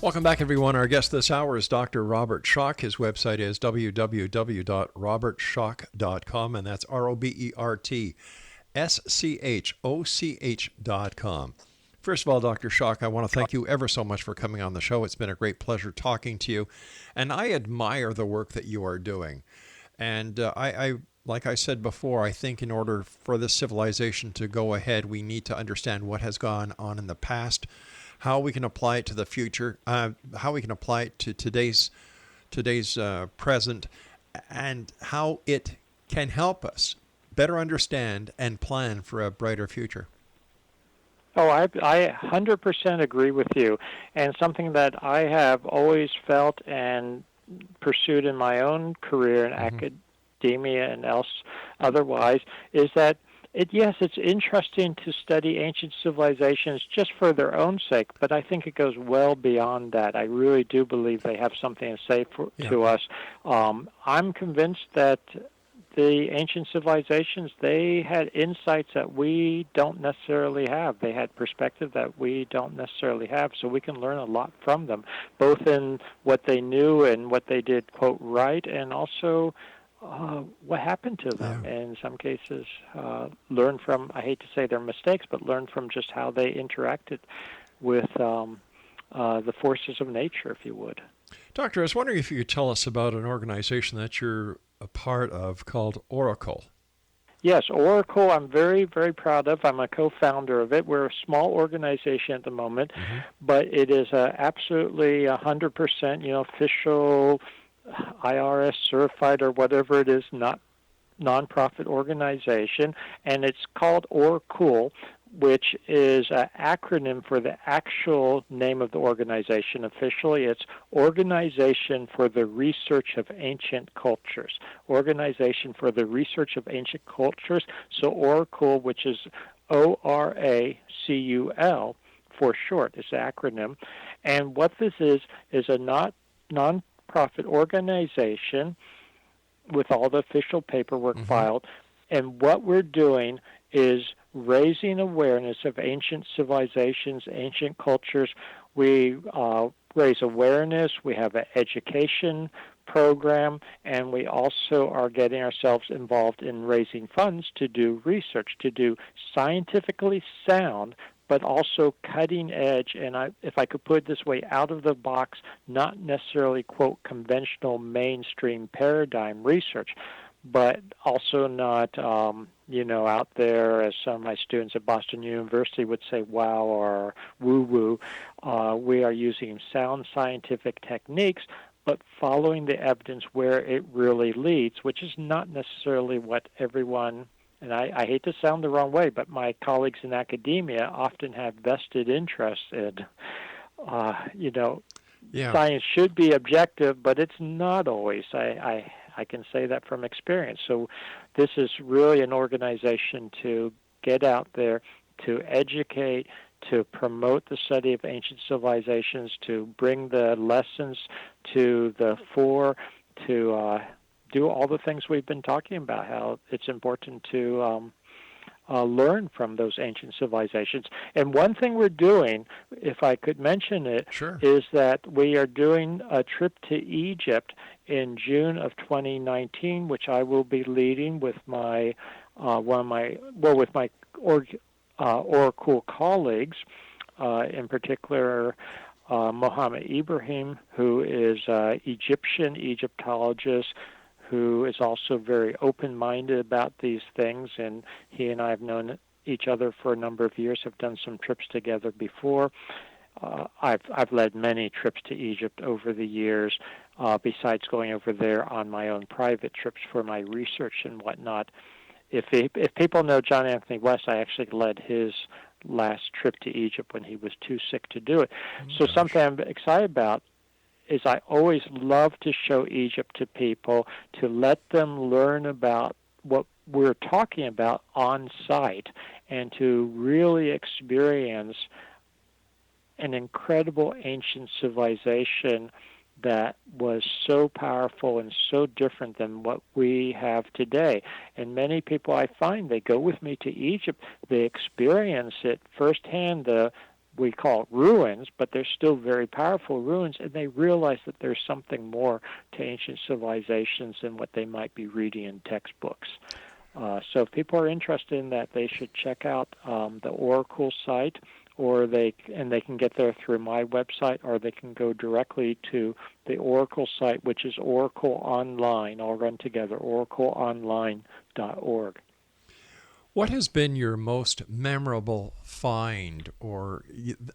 Welcome back, everyone. Our guest this hour is Dr. Robert Schoch. His website is www.robertschoch.com, and that's RobertSchoch.com. First of all, Dr. Schoch, I want to thank you ever so much for coming on the show. It's been a great pleasure talking to you, and I admire the work that you are doing. And like I said before, I think in order for this civilization to go ahead, we need to understand what has gone on in the past, how we can apply it to the future, how we can apply it to today's present, and how it can help us better understand and plan for a brighter future. Oh, I 100% agree with you. And something that I have always felt and pursued in my own career in academia and otherwise is that it's interesting to study ancient civilizations just for their own sake, but I think it goes well beyond that. I really do believe they have something to say to us. I'm convinced that the ancient civilizations, they had insights that we don't necessarily have. They had perspective that we don't necessarily have, so we can learn a lot from them, both in what they knew and what they did, quote, right, and also what happened to them. Yeah. In some cases, learn from, I hate to say their mistakes, but learn from just how they interacted with the forces of nature, if you would. Doctor, I was wondering if you could tell us about an organization that you're a part of called Oracle. Yes, Oracle I'm very, very proud of. I'm a co-founder of it. We're a small organization at the moment, but it is absolutely 100% official, IRS certified or whatever it is, not nonprofit organization, and it's called Oracle, which is an acronym for the actual name of the organization. Officially, it's Organization for the Research of Ancient Cultures. Organization for the Research of Ancient Cultures. So Oracle, which is ORACUL for short, is the acronym. And what this is a non-profit organization with all the official paperwork filed. And what we're doing is raising awareness of ancient civilizations, ancient cultures. We raise awareness. We have an education program, and we also are getting ourselves involved in raising funds to do research, to do scientifically sound, but also cutting edge, and if I could put it this way, out of the box, not necessarily, quote, conventional mainstream paradigm research, but also not, out there, as some of my students at Boston University would say, wow, or woo-woo. We are using sound scientific techniques, but following the evidence where it really leads, which is not necessarily what everyone, and I hate to sound the wrong way, but my colleagues in academia often have vested interest in, science should be objective, but it's not always. I can say that from experience. So this is really an organization to get out there, to educate, to promote the study of ancient civilizations, to bring the lessons to the fore, to do all the things we've been talking about, how it's important to learn from those ancient civilizations. And one thing we're doing, if I could mention it, Sure. is that we are doing a trip to Egypt in June of 2019, which I will be leading with my Oracle colleagues, in particular Mohammed Ibrahim, who is Egyptian Egyptologist, who is also very open-minded about these things, and he and I have known each other for a number of years, have done some trips together before. I've led many trips to Egypt over the years, besides going over there on my own private trips for my research and whatnot. If people know John Anthony West, I actually led his last trip to Egypt when he was too sick to do it. So something I'm excited about is I always love to show Egypt to people, to let them learn about what we're talking about on site, and to really experience an incredible ancient civilization that was so powerful and so different than what we have today. And many people I find, they go with me to Egypt, they experience it firsthand, we call it ruins, but they're still very powerful ruins, and they realize that there's something more to ancient civilizations than what they might be reading in textbooks. So if people are interested in that, they should check out the Oracle site, or they can get there through my website, or they can go directly to the Oracle site, which is Oracle Online, all run together, oracleonline.org. What has been your most memorable find or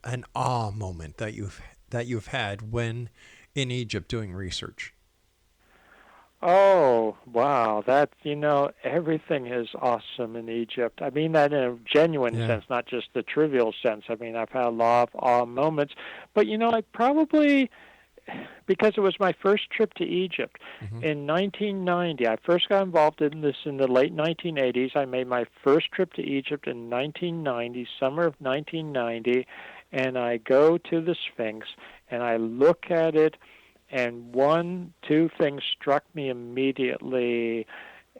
an awe moment that you've had when in Egypt doing research? Oh, wow. Everything is awesome in Egypt. I mean that in a genuine sense, not just the trivial sense. I mean, I've had a lot of awe moments. But, I probably, because it was my first trip to Egypt, in 1990, I first got involved in this in the late 1980s. I made my first trip to Egypt in 1990, summer of 1990, and I go to the Sphinx, and I look at it, and two things struck me immediately,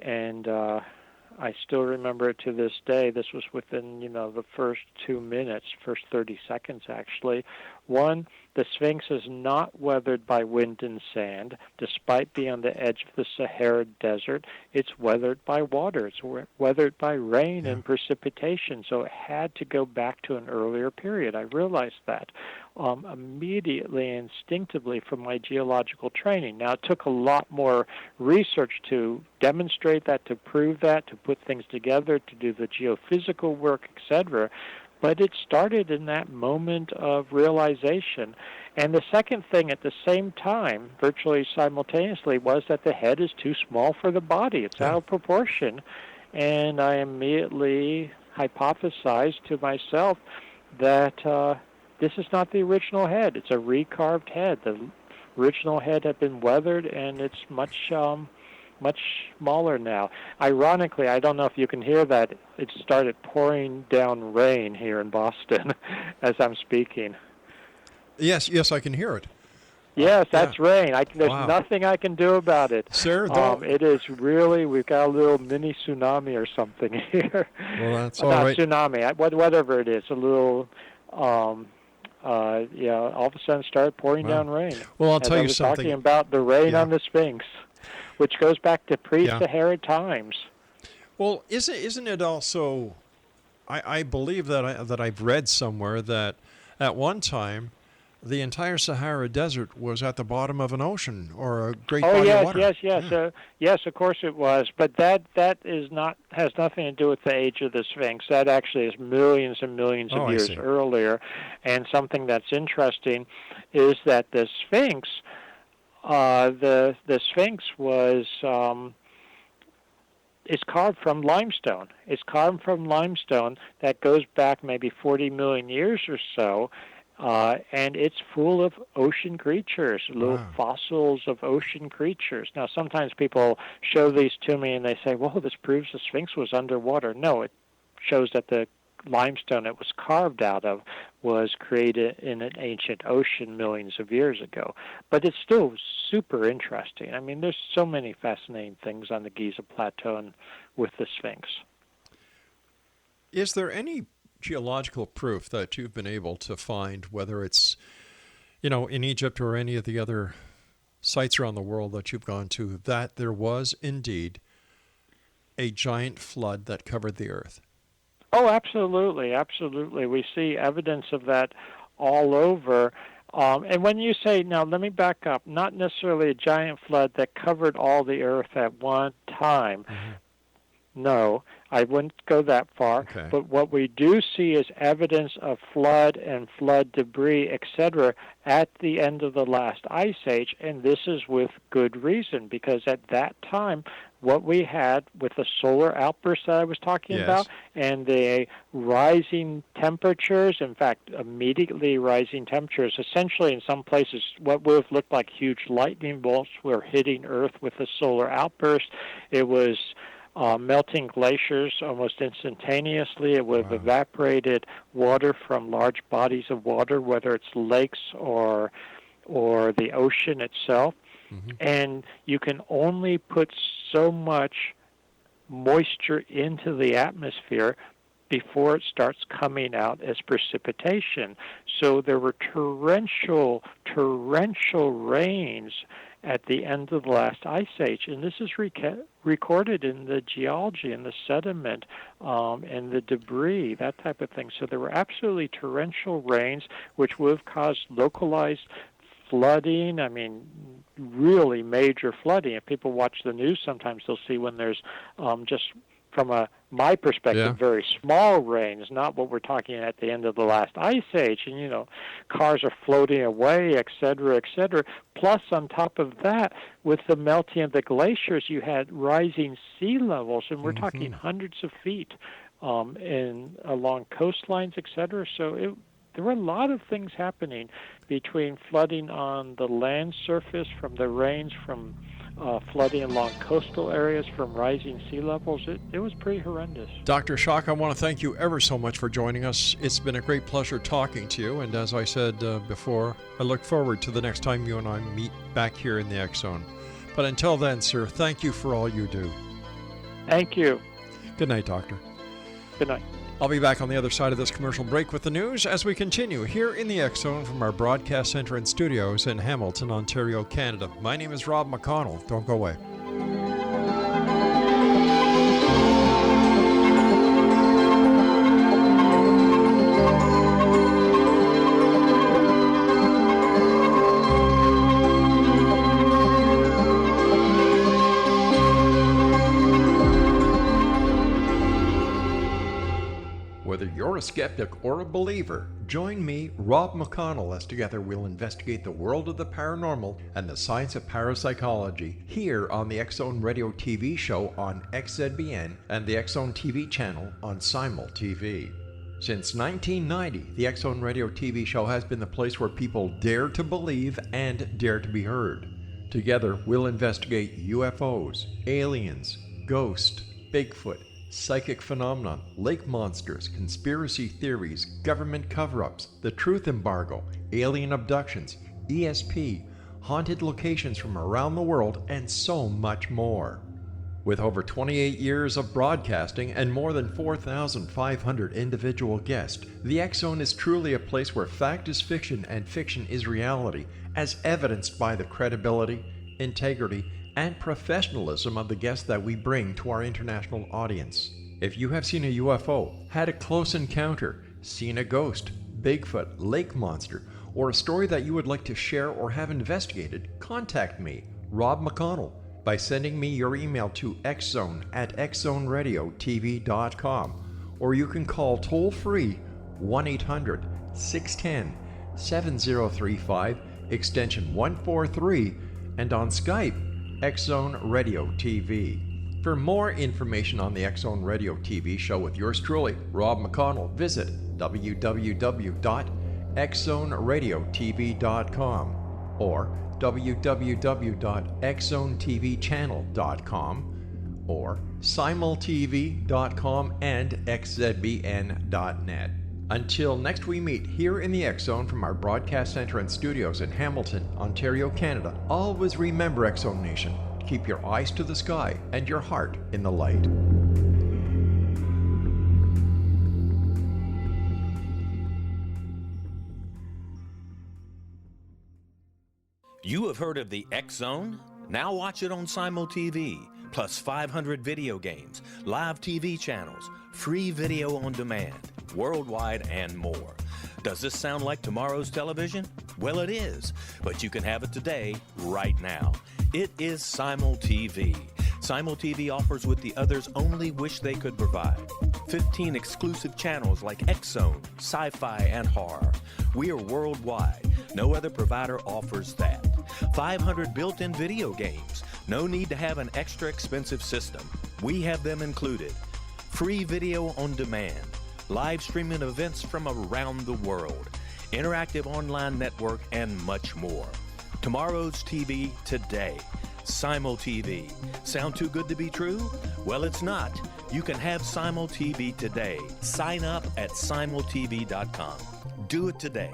and I still remember it to this day. This was within, the first 2 minutes, first 30 seconds, actually. One, the Sphinx is not weathered by wind and sand. Despite being on the edge of the Sahara Desert, it's weathered by water. It's weathered by rain and precipitation, so it had to go back to an earlier period. I realized that immediately, instinctively from my geological training. Now, it took a lot more research to demonstrate that, to prove that, to put things together, to do the geophysical work, etc., but it started in that moment of realization. And the second thing at the same time, virtually simultaneously, was that the head is too small for the body. It's out of proportion. And I immediately hypothesized to myself that this is not the original head. It's a recarved head. The original head had been weathered, and it's much smaller now. Ironically, I don't know if you can hear that, it started pouring down rain here in Boston as I'm speaking. Yes, I can hear it. Yes, that's rain. There's nothing I can do about it. Sir, it is really, we've got a little mini tsunami or something here. Well, that's all not right. Tsunami, whatever it is, a little... all of a sudden started pouring down rain. Well, I'll tell you I was something. talking about the rain on the Sphinx, which goes back to pre-Sahara times. Well, isn't it also? I believe that I've read somewhere that at one time the entire Sahara Desert was at the bottom of an ocean or a great body of water. Yes. Yes, of course it was. But that has nothing to do with the age of the Sphinx. That actually is millions and millions of years earlier. And something that's interesting is that the Sphinx, the Sphinx was is carved from limestone. It's carved from limestone that goes back maybe 40 million years or so. And it's full of ocean creatures, little fossils of ocean creatures. Now, sometimes people show these to me and they say, well, this proves the Sphinx was underwater. No, it shows that the limestone it was carved out of was created in an ancient ocean millions of years ago. But it's still super interesting. I mean, there's so many fascinating things on the Giza Plateau and with the Sphinx. Is there any geological proof that you've been able to find, whether it's, in Egypt or any of the other sites around the world that you've gone to, that there was indeed a giant flood that covered the earth? Oh, absolutely, absolutely. We see evidence of that all over. And when you say, now let me back up, not necessarily a giant flood that covered all the earth at one time. Mm-hmm. No, I wouldn't go that far. Okay. But what we do see is evidence of flood and flood debris, etc., at the end of the last ice age, and this is with good reason, because at that time, what we had with the solar outburst that I was talking about and the rising temperatures, in fact, immediately rising temperatures, essentially in some places what would have looked like huge lightning bolts were hitting Earth with the solar outburst. It was melting glaciers almost instantaneously. It would have evaporated water from large bodies of water, whether it's lakes or the ocean itself. Mm-hmm. And you can only put so much moisture into the atmosphere before it starts coming out as precipitation. So there were torrential rains at the end of the last ice age, and this is recorded in the geology and the sediment and the debris, that type of thing. So there were absolutely torrential rains, which would have caused localized flooding. I mean, really major flooding. If people watch the news, sometimes they'll see when there's just from my perspective, very small rains, not what we're talking at the end of the last ice age. And, cars are floating away, et cetera, et cetera. Plus, on top of that, with the melting of the glaciers, you had rising sea levels, and we're talking hundreds of feet along coastlines, et cetera. So there were a lot of things happening between flooding on the land surface from the rains, from flooding along coastal areas from rising sea levels. It was pretty horrendous. Dr. Schoch, I want to thank you ever so much for joining us. It's been a great pleasure talking to you, and as I said before, I look forward to the next time you and I meet back here in the X Zone. But until then, sir, thank you for all you do. Thank you. Good night, Doctor. Good night. I'll be back on the other side of this commercial break with the news as we continue here in the X Zone from our broadcast center and studios in Hamilton, Ontario, Canada. My name is Rob McConnell. Don't go away. Whether you're a skeptic or a believer, join me, Rob McConnell, as together we'll investigate the world of the paranormal and the science of parapsychology here on the X Zone Radio TV show on XZBN and the X Zone TV channel on Simul TV. Since 1990, the X Zone Radio TV show has been the place where people dare to believe and dare to be heard. Together, we'll investigate UFOs, aliens, ghosts, Bigfoot, psychic phenomenon, lake monsters, conspiracy theories, government cover-ups, the truth embargo, alien abductions, ESP, haunted locations from around the world, and so much more. With over 28 years of broadcasting and more than 4,500 individual guests, the X Zone is truly a place where fact is fiction and fiction is reality, as evidenced by the credibility, integrity, and professionalism of the guests that we bring to our international audience. If you have seen a UFO, had a close encounter, seen a ghost, Bigfoot, lake monster, or a story that you would like to share or have investigated, contact me, Rob McConnell, by sending me your email to xzone@xzoneradiotv.com, or you can call toll-free 1-800-610-7035, extension 143, and on Skype, X Zone Radio TV. For more information on the X Zone Radio TV show with yours truly, Rob McConnell, visit www.xzoneradiotv.com or www.xzonetvchannel.com or simultv.com and xzbn.net. Until next we meet here in the X Zone from our broadcast center and studios in Hamilton, Ontario, Canada, always remember, X Zone Nation, keep your eyes to the sky and your heart in the light. You have heard of the X Zone? Now watch it on Simul TV, plus 500 video games, live TV channels, free video on demand, worldwide, and more. Does this sound like tomorrow's television? Well, it is, but you can have it today, right now. It is Simul TV. Simul TV offers what the others only wish they could provide. 15 exclusive channels like X Zone, sci-fi, and horror. We are worldwide. No other provider offers that. 500 built-in video games. No need to have an extra expensive system. We have them included. Free video on demand. Live streaming events from around the world. Interactive online network, and much more. Tomorrow's TV today. Simul TV. Sound too good to be true? Well, it's not. You can have Simul TV today. Sign up at simultv.com. Do it today.